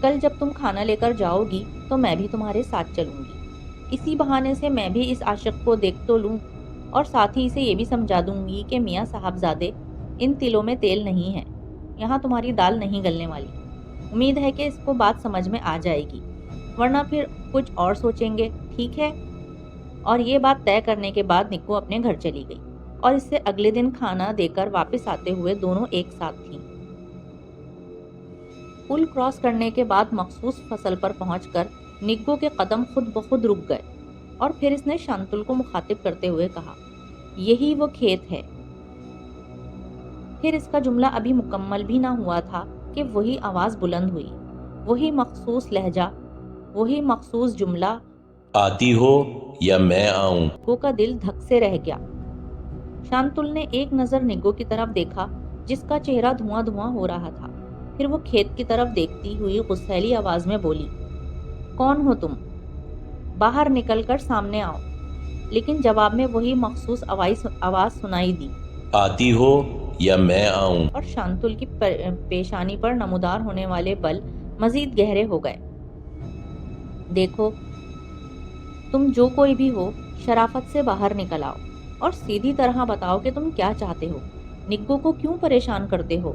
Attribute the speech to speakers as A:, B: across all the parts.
A: کل جب تم کھانا لے کر جاؤ گی تو میں بھی تمہارے ساتھ چلوں گی، اسی بہانے سے میں بھی اس عاشق کو دیکھ تو لوں اور ساتھ ہی اسے یہ بھی سمجھا دوں گی کہ میاں صاحبزادے، ان تلوں میں تیل نہیں ہے، یہاں تمہاری دال نہیں گلنے والی۔ امید ہے کہ اس کو بات سمجھ میں آ جائے گی، ورنہ پھر کچھ اور سوچیں گے، ٹھیک ہے؟ اور یہ بات طے کرنے کے بعد نکو اپنے گھر چلی گئی اور اس سے اگلے دن کھانا دے کر واپس آتے ہوئے دونوں ایک ساتھ تھیں۔ پل کراس کرنے کے بعد مخصوص فصل پر پہنچ کر نگو کے قدم خود بخود رک گئے اور پھر اس نے شانتل کو مخاطب کرتے ہوئے کہا، یہی وہ کھیت ہے۔ پھر اس کا جملہ ابھی مکمل بھی نہ ہوا تھا کہ وہی آواز بلند ہوئی، وہی مخصوص لہجہ، وہی مخصوص جملہ۔
B: آتی ہو یا میں آؤں؟
A: نگو کا دل دھک سے رہ گیا۔ شانتل نے ایک نظر نگو کی طرف دیکھا جس کا چہرہ دھواں دھواں ہو رہا تھا، پھر وہ کھیت کی طرف دیکھتی ہوئی غصیلی آواز میں بولی، کون ہو تم؟ باہر نکل کر سامنے آؤ۔ لیکن جواب میں وہی مخصوص آواز سنائی دی،
B: آتی ہو یا میں آؤں؟
A: اور شانتل کی پیشانی پر نمودار ہونے والے بل مزید گہرے ہو گئے۔ دیکھو، تم جو کوئی بھی ہو، شرافت سے باہر نکل آؤ اور سیدھی طرح بتاؤ کہ تم کیا چاہتے ہو، نگو کو کیوں پریشان کرتے ہو؟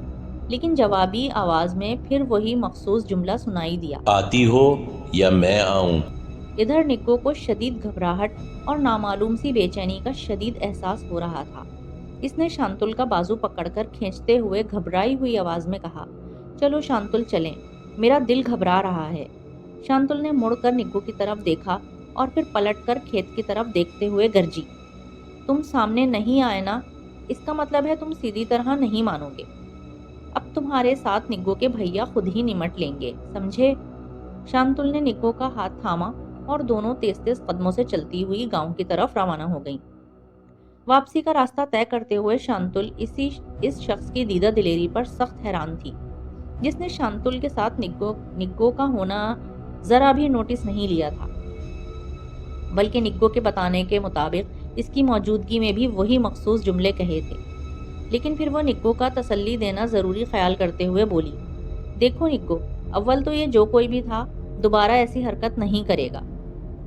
A: لیکن جوابی آواز میں پھر وہی مخصوص جملہ سنائی دیا،
B: آتی ہو یا میں آؤں؟
A: ادھر نگو کو شدید گھبراہٹ اور نامعلوم سی بے چینی کا شدید احساس ہو رہا تھا۔ اس نے شانتل کا بازو پکڑ کر کھینچتے ہوئے گھبرائی ہوئی آواز میں کہا، چلو شانتل چلیں، میرا دل گھبرا رہا ہے۔ شانتل نے مڑ کر نگو کی طرف دیکھا اور پھر پلٹ کر کھیت کی طرف دیکھتے ہوئے گرجی، تم سامنے نہیں آئے نا، اس کا مطلب ہے تم سیدھی طرح نہیں مانو گے۔ اب تمہارے ساتھ نگو کے بھیا خود ہی نمٹ لیں گے، سمجھے؟ شانتل نے نگو کا ہاتھ تھاما اور دونوں تیز تیز قدموں سے چلتی ہوئی گاؤں کی طرف روانہ ہو گئیں۔ واپسی کا راستہ طے کرتے ہوئے شانتل اس شخص کی دیدہ دلیری پر سخت حیران تھی جس نے شانتل کے ساتھ نگو کا ہونا ذرا بھی نوٹس نہیں لیا تھا، بلکہ نگو کے بتانے کے مطابق اس کی موجودگی میں بھی وہی مخصوص جملے کہے تھے۔ لیکن پھر وہ نگو کا تسلی دینا ضروری خیال کرتے ہوئے بولی، دیکھو نگو، اول تو یہ جو کوئی بھی تھا دوبارہ ایسی حرکت نہیں کرے گا،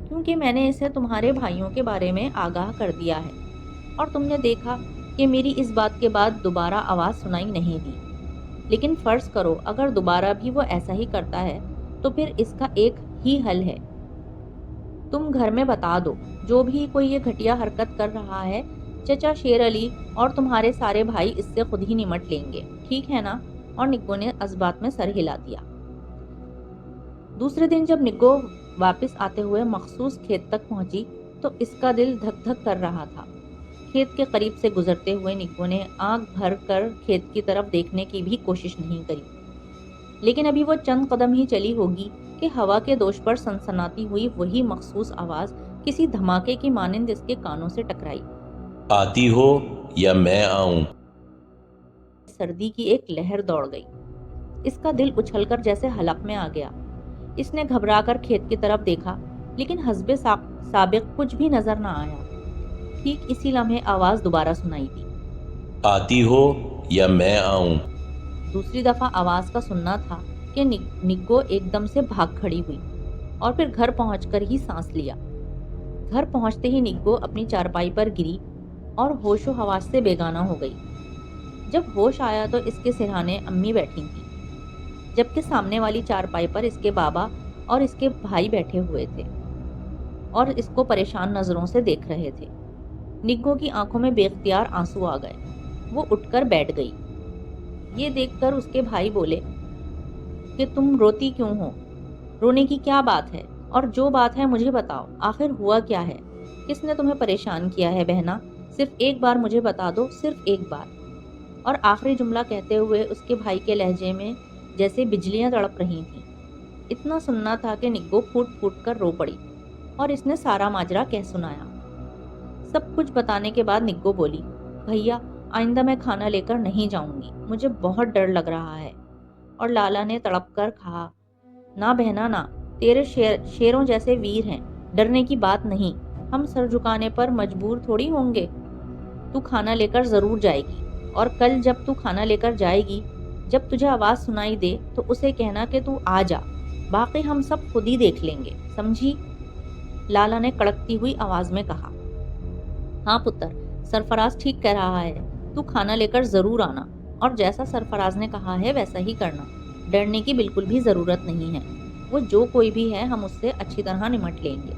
A: کیونکہ میں نے اسے تمہارے بھائیوں کے بارے میں آگاہ کر دیا ہے اور تم نے دیکھا کہ میری اس بات کے بعد دوبارہ آواز سنائی نہیں دی۔ لیکن فرض کرو اگر دوبارہ بھی وہ ایسا ہی کرتا ہے تو پھر اس کا ایک ہی حل ہے، تم گھر میں بتا دو جو بھی کوئی یہ گھٹیا حرکت کر رہا ہے، چچا شیر علی اور تمہارے سارے بھائی اس سے خود ہی نمٹ لیں گے، ٹھیک ہے نا؟ اور نگو نے اس بات میں سر ہلا دیا۔ دوسرے دن جب نگو واپس آتے ہوئے مخصوص کھیت تک پہنچی تو اس کا دل دھک دھک کر رہا تھا۔ کھیت کے قریب سے گزرتے ہوئے نگو نے آنکھ بھر کر کھیت کی طرف دیکھنے کی بھی کوشش نہیں کری، لیکن ابھی وہ چند قدم ہی چلی ہوگی کہ ہوا کے دوش پر سنسناتی ہوئی وہی مخصوص آواز کسی دھماکے کی مانند اس کے کانوں سے ٹکرائی،
B: آتی ہو یا میں آؤں؟
A: سردی کی ایک لہر دوڑ گئی، اس کا دل اچھل کر جیسے حلق میں آ گیا۔ اس نے گھبرا کر کھیت کی طرف دیکھا لیکن حسب سابق کچھ بھی نظر نہ آیا۔ ٹھیک اسی لمحے آواز دوبارہ سنائی دی،
B: آتی ہو یا میں آؤں؟
A: دوسری دفعہ آواز کا سننا تھا کہ نگو ایک دم سے بھاگ کھڑی ہوئی اور پھر گھر پہنچ کر ہی سانس لیا۔ گھر پہنچتے ہی نگو اپنی چارپائی پر گری اور ہوش و حواس سے بیگانہ ہو گئی۔ جب ہوش آیا تو اس کے سرہانے امی بیٹھی تھیں، جبکہ سامنے والی چارپائی پر اس کے بابا اور اس کے بھائی بیٹھے ہوئے تھے اور اس کو پریشان نظروں سے دیکھ رہے تھے۔ نگو کی آنکھوں میں بے اختیار آنسو آ گئے، وہ اٹھ کر بیٹھ گئی۔ یہ دیکھ کر اس کے بھائی بولے کہ تم روتی کیوں ہو؟ رونے کی کیا بات ہے؟ اور جو بات ہے مجھے بتاؤ، آخر ہوا کیا ہے؟ کس نے تمہیں پریشان کیا ہے بہنا؟ صرف ایک بار مجھے بتا دو، صرف ایک بار۔ اور آخری جملہ کہتے ہوئے اس کے بھائی کے لہجے میں جیسے بجلیاں تڑپ رہی تھیں۔ اتنا سننا تھا کہ نگو پھوٹ پھوٹ کر رو پڑی اور اس نے سارا ماجرا کہہ سنایا۔ سب کچھ بتانے کے بعد نگو بولی، بھیا آئندہ میں کھانا لے کر نہیں جاؤں گی، مجھے بہت ڈر لگ رہا ہے۔ اور لالا نے تڑپ کر کہا، نہ بہنا نہ، تیرے شیروں جیسے ویر ہیں، ڈرنے کی بات نہیں، ہم سر جھکانے پر مجبور تھوڑی ہوں گے۔ تو کھانا لے کر ضرور جائے گی، اور کل جب تو کھانا لے کر جائے گی، جب تجھے آواز سنائی دے تو اسے کہنا کہ تو آ جا، باقی ہم سب خود ہی دیکھ لیں گے، سمجھی؟ لالا نے کڑکتی ہوئی آواز میں کہا۔ ہاں پتر، سرفراز ٹھیک کہہ رہا ہے، تو کھانا لے کر ضرور آنا، اور جیسا سرفراز نے کہا ہے ویسا ہی کرنا، ڈرنے کی بالکل بھی ضرورت نہیں ہے، وہ جو کوئی بھی ہے ہم اس سے اچھی طرح نمٹ لیں گے،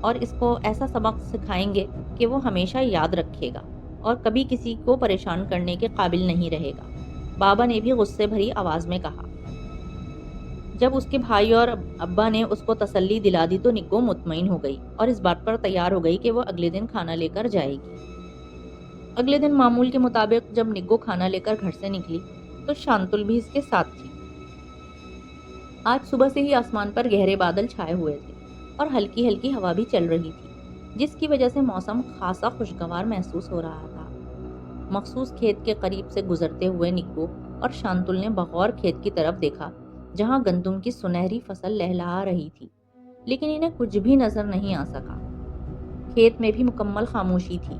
A: اور اس کو ایسا سبق سکھائیں گے کہ وہ ہمیشہ یاد رکھے گا اور کبھی کسی کو پریشان کرنے کے قابل نہیں رہے گا، بابا نے بھی غصے بھری آواز میں کہا۔ جب اس کے بھائی اور ابا نے اس کو تسلی دلا دی تو نگو مطمئن ہو گئی اور اس بات پر تیار ہو گئی کہ وہ اگلے دن کھانا لے کر جائے گی۔ اگلے دن معمول کے مطابق جب نگو کھانا لے کر گھر سے نکلی تو شانتل بھی اس کے ساتھ تھی۔ آج صبح سے ہی آسمان پر گہرے بادل چھائے ہوئے تھے اور ہلکی ہلکی ہوا بھی چل رہی تھی، جس کی وجہ سے موسم خاصا خوشگوار محسوس ہو رہا تھا۔ مخصوص کھیت کے قریب سے گزرتے ہوئے نگو اور شانتل نے بغور کھیت کی طرف دیکھا جہاں گندم کی سنہری فصل لہلہا رہی تھی، لیکن انہیں کچھ بھی نظر نہیں آ سکا۔ کھیت میں بھی مکمل خاموشی تھی۔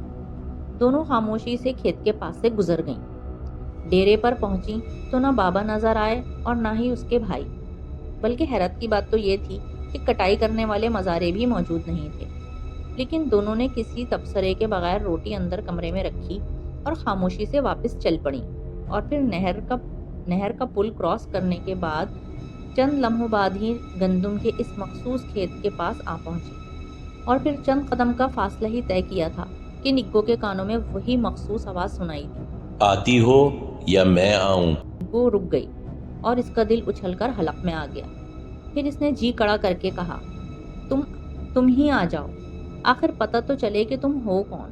A: دونوں خاموشی سے کھیت کے پاس سے گزر گئیں۔ ڈیرے پر پہنچی تو نہ بابا نظر آئے اور نہ ہی اس کے بھائی، بلکہ حیرت کی بات تو یہ تھی کہ کٹائی کرنے والے مزارے بھی موجود نہیں تھے۔ لیکن دونوں نے کسی تبصرے کے بغیر روٹی اندر کمرے میں رکھی اور خاموشی سے واپس چل پڑیں، اور پھر نہر کا پل کراس کرنے کے بعد چند لمحوں بعد ہی گندم کے اس مخصوص کھیت کے پاس آ پہنچی، اور پھر چند قدم کا فاصلہ ہی طے کیا تھا کہ نگو کے کانوں میں وہی مخصوص آواز سنائی دی۔
B: آتی ہو یا میں آؤں؟
A: نگو رک گئی اور اس کا دل اچھل کر حلق میں آ گیا۔ پھر اس نے جی کڑا کر کے کہا، تم ہی آ جاؤ، آخر پتہ تو چلے کہ تم ہو کون۔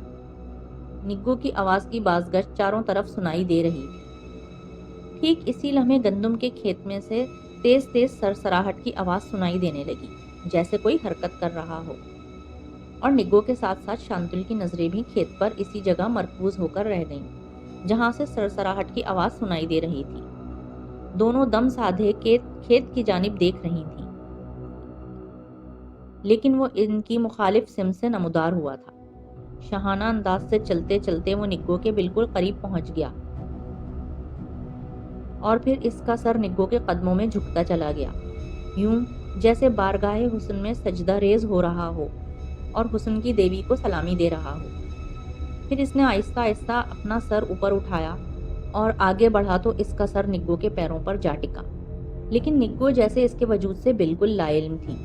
A: نگو کی آواز کی بازگشت چاروں طرف سنائی دے رہی تھی۔ ٹھیک اسی لمحے گندم کے کھیت میں سے تیز تیز سرسراہٹ کی آواز سنائی دینے لگی، جیسے کوئی حرکت کر رہا ہو، اور نگو کے ساتھ ساتھ شانتل کی نظریں بھی کھیت پر اسی جگہ مرکوز ہو کر رہ گئیں جہاں سے سرسراہٹ کی آواز سنائی دے رہی تھی۔ دونوں دم سادھے کھیت کی جانب دیکھ رہی تھیں، لیکن وہ ان کی مخالف سمت سے نمودار ہوا تھا۔ شاہانہ انداز سے چلتے چلتے وہ نگو کے بالکل قریب پہنچ گیا، اور پھر اس کا سر نگو کے قدموں میں جھکتا چلا گیا، یوں جیسے بارگاہ حسن میں سجدہ ریز ہو رہا ہو اور حسن کی دیوی کو سلامی دے رہا ہو۔ پھر اس نے آہستہ آہستہ اپنا سر اوپر اٹھایا اور آگے بڑھا تو اس کا سر نگو کے پیروں پر جا ٹکا، لیکن نگو جیسے اس کے وجود سے بالکل لا علم تھی۔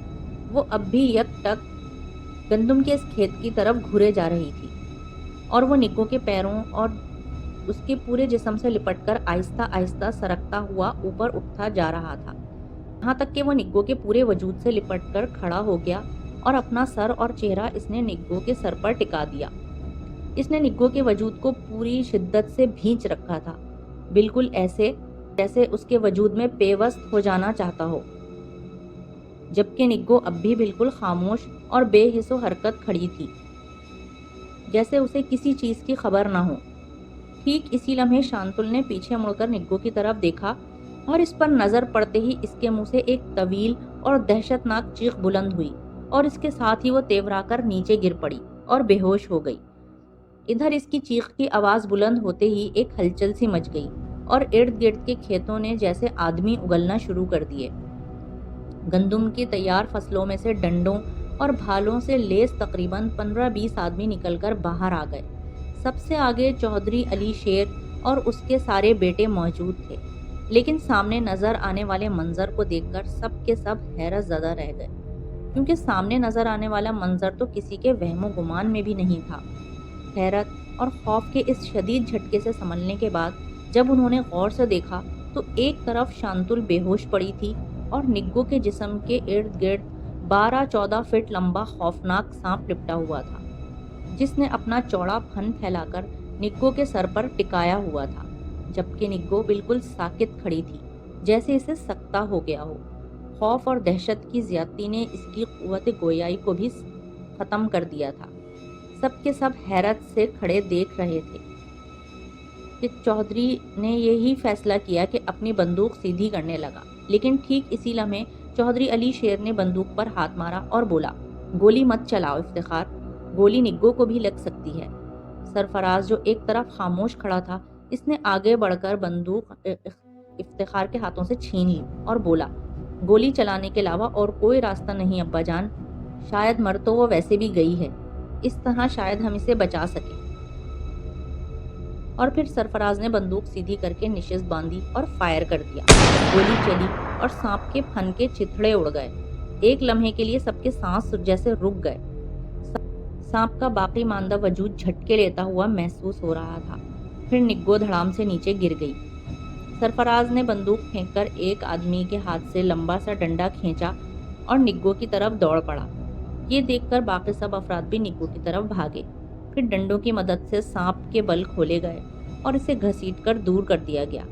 A: وہ اب بھی یک ٹک گندم کے اس کھیت کی طرف گھورے جا رہی تھی، اور وہ نگو کے پیروں اور اس کے پورے جسم سے لپٹ کر آہستہ آہستہ سرکتا ہوا اوپر اٹھتا جا رہا تھا، یہاں تک کہ وہ نگو کے پورے وجود سے لپٹ کر کھڑا ہو گیا اور اپنا سر اور چہرہ اس نے نگو کے سر پر ٹکا دیا۔ اس نے نگو کے وجود کو پوری شدت سے بھینچ رکھا تھا، بالکل ایسے جیسے اس کے وجود میں پیوست ہو جانا چاہتا ہو، جبکہ نگو اب بھی بالکل خاموش اور بے حس و حرکت کھڑی تھی، جیسے اسے کسی چیز کی خبر نہ ہو۔ ٹھیک اسی لمحے شانتل نے پیچھے مڑ کر نگو کی طرف دیکھا، اور اس پر نظر پڑتے ہی اس کے منہ سے ایک طویل اور دہشت ناک چیخ بلند ہوئی، اور اس کے ساتھ ہی وہ تیورا کر نیچے گر پڑی اور بے ہوش ہو گئی۔ ادھر اس کی چیخ کی آواز بلند ہوتے ہی ایک ہلچل سی مچ گئی، اور ارد گرد کے کھیتوں نے جیسے آدمی اگلنا شروع کر دیے۔ گندم کی تیار فصلوں میں سے ڈنڈوں اور بھالوں سے لیس تقریباً 15-20 آدمی نکل کر باہر آ گئے۔ سب سے آگے چودھری علی شیر اور اس کے سارے بیٹے موجود تھے، لیکن سامنے نظر آنے والے منظر کو دیکھ کر سب کے سب حیرت زدہ رہ گئے، کیونکہ سامنے نظر آنے والا منظر تو کسی کے وہم و گمان میں بھی نہیں تھا۔ حیرت اور خوف کے اس شدید جھٹکے سے سنبھلنے کے بعد جب انہوں نے غور سے دیکھا تو ایک طرف شانتل بے ہوش پڑی تھی اور نگو کے جسم کے ارد گرد 12-14 فٹ لمبا خوفناک سانپ لپٹا ہوا تھا، جس نے اپنا چوڑا پھن پھیلا کر نگو کے سر پر ٹکایا ہوا تھا، جبکہ نگو بالکل ساکت کھڑی تھی، جیسے اسے سکتہ ہو گیا ہو۔ خوف اور دہشت کی زیادتی نے اس کی قوت گویائی کو بھی ختم کر دیا تھا۔ سب کے سب حیرت سے کھڑے دیکھ رہے تھے کہ چودھری نے یہی فیصلہ کیا کہ اپنی بندوق سیدھی کرنے لگا، لیکن ٹھیک اسی لمحے چودھری علی شیر نے بندوق پر ہاتھ مارا اور بولا، گولی مت چلاؤ افتخار، گولی نگو کو بھی لگ سکتی ہے۔ سرفراز جو ایک طرف خاموش کھڑا تھا، اس نے آگے بڑھ کر بندوق افتخار کے ہاتھوں سے چھین لی اور بولا، گولی چلانے کے علاوہ اور کوئی راستہ نہیں ابا جان، شاید مر تو وہ ویسے بھی گئی ہے، اس طرح شاید ہم اسے بچا سکیں۔ اور پھر سرفراز نے بندوق سیدھی کر کے نشست باندھی اور فائر کر دیا۔ گولی چلی اور سانپ کے پھن کے چتھڑے اڑ گئے۔ ایک لمحے کے لیے سب کے سانس جیسے رک گئے۔ سانپ کا باقی ماندہ وجود جھٹکے لیتا ہوا محسوس ہو رہا تھا۔ پھر نگو دھڑام سے نیچے گر گئی۔ سرفراز نے بندوق پھینک کر ایک آدمی کے ہاتھ سے لمبا سا ڈنڈا کھینچا اور نگو کی طرف دوڑ پڑا۔ یہ دیکھ کر باقی سب افراد بھی نگو کی طرف بھاگے۔ پھر ڈنڈوں کی مدد سے سانپ کے بل کھولے گئے اور اسے گھسیٹ کر دور کر دیا گیا،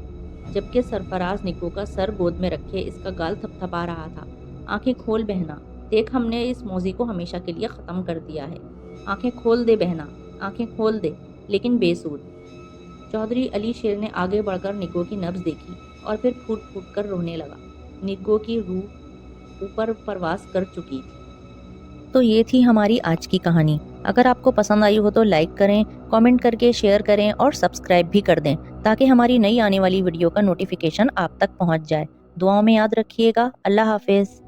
A: جبکہ سرفراز نگو کا سر گود میں رکھے اس کا گال تھپتھپا رہا تھا۔ آنکھیں کھول بہنا، دیکھ ہم نے اس موذی کو ہمیشہ کے لیے ختم کر دیا ہے۔ آنکھیں کھول دے بہنا، آنکھیں کھول دے، لیکن بے سود۔ چودھری علی شیر نے آگے بڑھ کر نگو کی نبض دیکھی اور پھر پھوٹ پھوٹ کر رونے لگا۔ نگو کی روح اوپر پرواز کر چکی تھی۔ تو یہ تھی ہماری آج کی کہانی۔ اگر آپ کو پسند آئی ہو تو لائک کریں، کامنٹ کر کے شیئر کریں اور سبسکرائب بھی کر دیں تاکہ ہماری نئی آنے والی ویڈیو کا نوٹیفیکیشن آپ تک پہنچ جائے۔ دعاؤں میں یاد رکھیے گا۔ اللہ حافظ۔